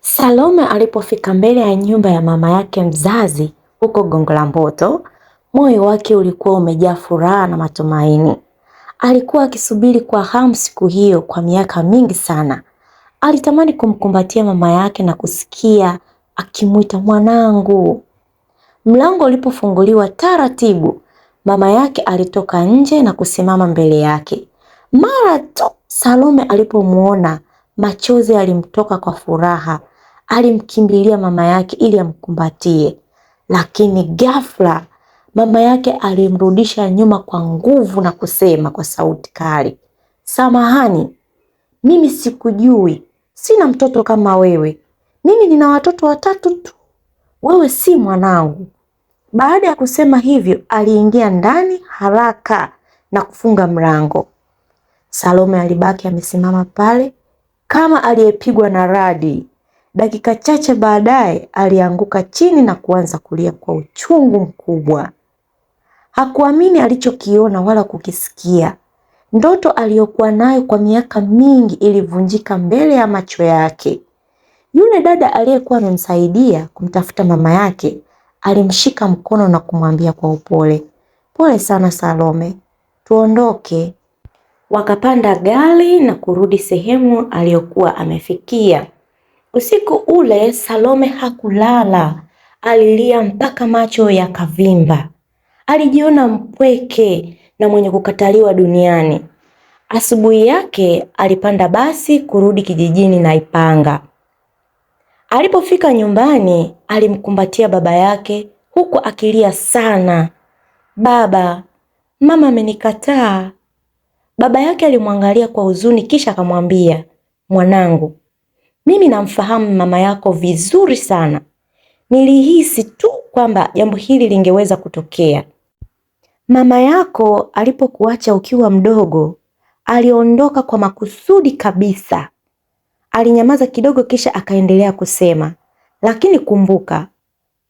Salome alipofika mbele ya nyumba ya mama yake mzazi huko Gongo la Mboto, moyo wake ulikuwa umejaa furaha na matumaini. Alikuwa akisubiri kwa hamu siku hiyo kwa miaka mingi sana. Alitamani kumkumbatia mama yake na kusikia akimuita mwanangu. Mlango ulipofunguliwa taratibu, mama yake alitoka nje na kusimama mbele yake. Mara tu Salome alipomuona, machozi yalimtoka kwa furaha. Alimkimbilia mama yake ili amkumbatie, lakini ghafla mama yake alimrudisha nyuma kwa nguvu na kusema kwa sauti kali, "Samahani, mimi sikujui, sina mtoto kama wewe. Mimi nina watoto 3 tu, wewe si mwanangu." Baada ya kusema hivyo, aliingia ndani haraka na kufunga mlango. Salome alibaki amesimama pale kama aliyepigwa na radi. Dakika chache baadaye alianguka chini na kuanza kulia kwa uchungu mkubwa. Hakuamini alichokiona wala kukisikia. Ndoto aliyokuwa nayo kwa miaka mingi ilivunjika mbele ya macho yake. Yule dada aliyekuwa amemsaidia kumtafuta mama yake alimshika mkono na kumwambia kwa upole, "Pole sana Salome, tuondoke." Wakapanda gari na kurudi sehemu aliyokuwa amefikia. Usiku ule Salome hakulala, alilia mpaka macho yakavimba. Alijiona mpweke na mwenye kukataliwa duniani. Asubuhi yake alipanda basi kurudi kijijini na Ipanga. Alipofika nyumbani alimkumbatia baba yake huku akilia sana, "Baba, mama amenikataa." Baba yake alimwangalia kwa huzuni kisha akamwambia, "Mwanangu, mimi namfahamu mama yako vizuri sana. Nilihisi tu kwamba jambo hili lingeweza kutokea. Mama yako alipokuacha ukiwa mdogo, aliondoka kwa makusudi kabisa." Alinyamaza kidogo kisha akaendelea kusema, "Lakini kumbuka,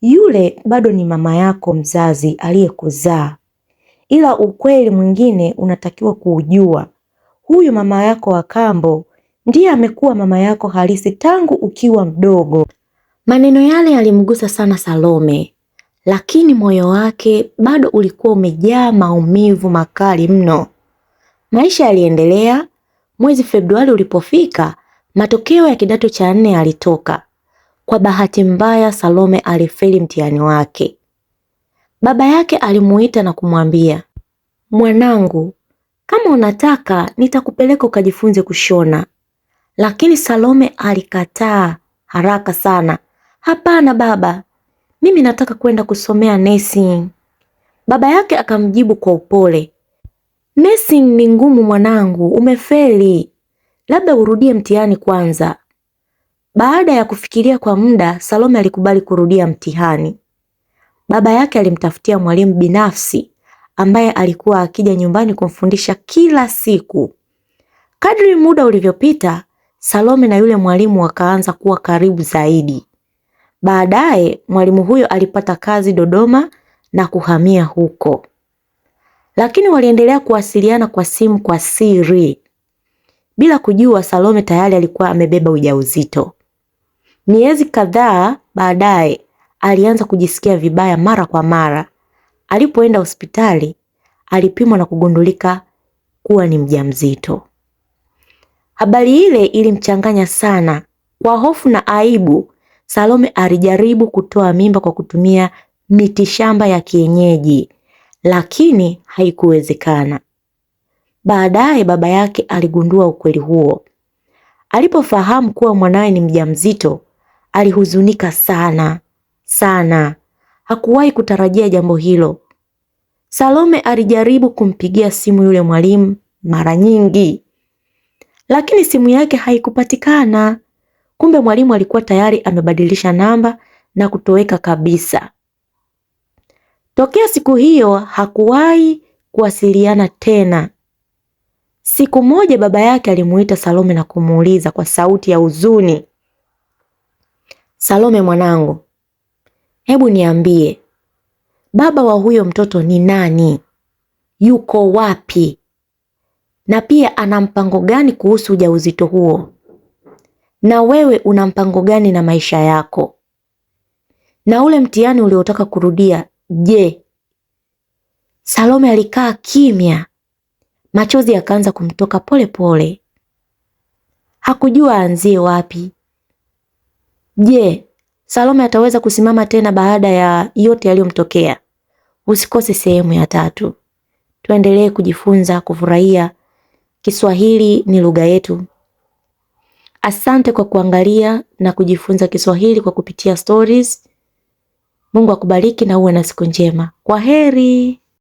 yule bado ni mama yako mzazi aliyekuzaa. Ila ukweli mwingine unatakiwa kuujua. Huyu mama yako wa kambo ndiye amekuwa mama yako halisi tangu ukiwa mdogo." Maneno yale yalimgusa sana Salome, lakini moyo wake bado ulikuwa umejaa maumivu makali mno. Maisha yaliendelea. Mwezi Februari ulipofika, matokeo ya kidato cha 4 yalitoka. Kwa bahati mbaya Salome alifeli mtihani wake. Baba yake alimuita na kumwambia, "Mwanangu, kama unataka nitakupeleka ukajifunze kushona." Lakini Salome alikataa haraka sana. "Hapana baba, mimi nataka kwenda kusomea nursing." Baba yake akamjibu kwa upole, "Nursing ni ngumu mwanangu, umefeli. Labda urudie mtihani kwanza." Baada ya kufikiria kwa muda, Salome alikubali kurudia mtihani. Baba yake alimtafutia mwalimu binafsi ambaye alikuwa akija nyumbani kumfundisha kila siku. Kadri muda ulivyopita, Salome na yule mwalimu wakaanza kuwa karibu zaidi. Baadaye mwalimu huyo alipata kazi Dodoma na kuhamia huko. Lakini waliendelea kuwasiliana kwa simu kwa siri. Bila kujua Salome tayari alikuwa amebeba ujauzito. Miezi kadhaa baadaye alianza kujisikia vibaya mara kwa mara. Alipoenda hospitali, alipimwa na kugundulika kuwa ni mjamzito. Habari ile ilimchanganya sana. Kwa hofu na aibu, Salome alijaribu kutoa mimba kwa kutumia mitishamba ya kienyeji, lakini haikuwezekana. Baadaye baba yake aligundua ukweli huo. Alipofahamu kuwa mwanawe ni mjamzito, alihuzunika sana sana. Hakuwahi kutarajia jambo hilo. Salome alijaribu kumpigia simu yule mwalimu mara nyingi, lakini simu yake haikupatikana. Kumbe mwalimu alikuwa tayari amebadilisha namba na kutoweka kabisa. Tokea siku hiyo hakuwahi kuwasiliana tena. Siku moja baba yake alimuita Salome na kumuuliza kwa sauti ya huzuni, "Salome mwanangu, hebu niambie, baba wa huyo mtoto ni nani? Yuko wapi? Na pia ana mpango gani kuhusu ujauzito huo? Na wewe una mpango gani na maisha yako? Na ule mtihani uliotaka kurudia, je? Salome alikaa kimya, machozi yakaanza kumtoka pole pole. Hakujua aanzie wapi. Je, Salome ataweza kusimama tena baada ya yote yaliyomtokea? Usikose sehemu ya 3. Tuendelee kujifunza, kufurahia. Kiswahili ni lugha yetu. Asante kwa kuangalia na kujifunza Kiswahili kwa kupitia stories. Mungu akubariki na uwe na siku njema. Kwaheri.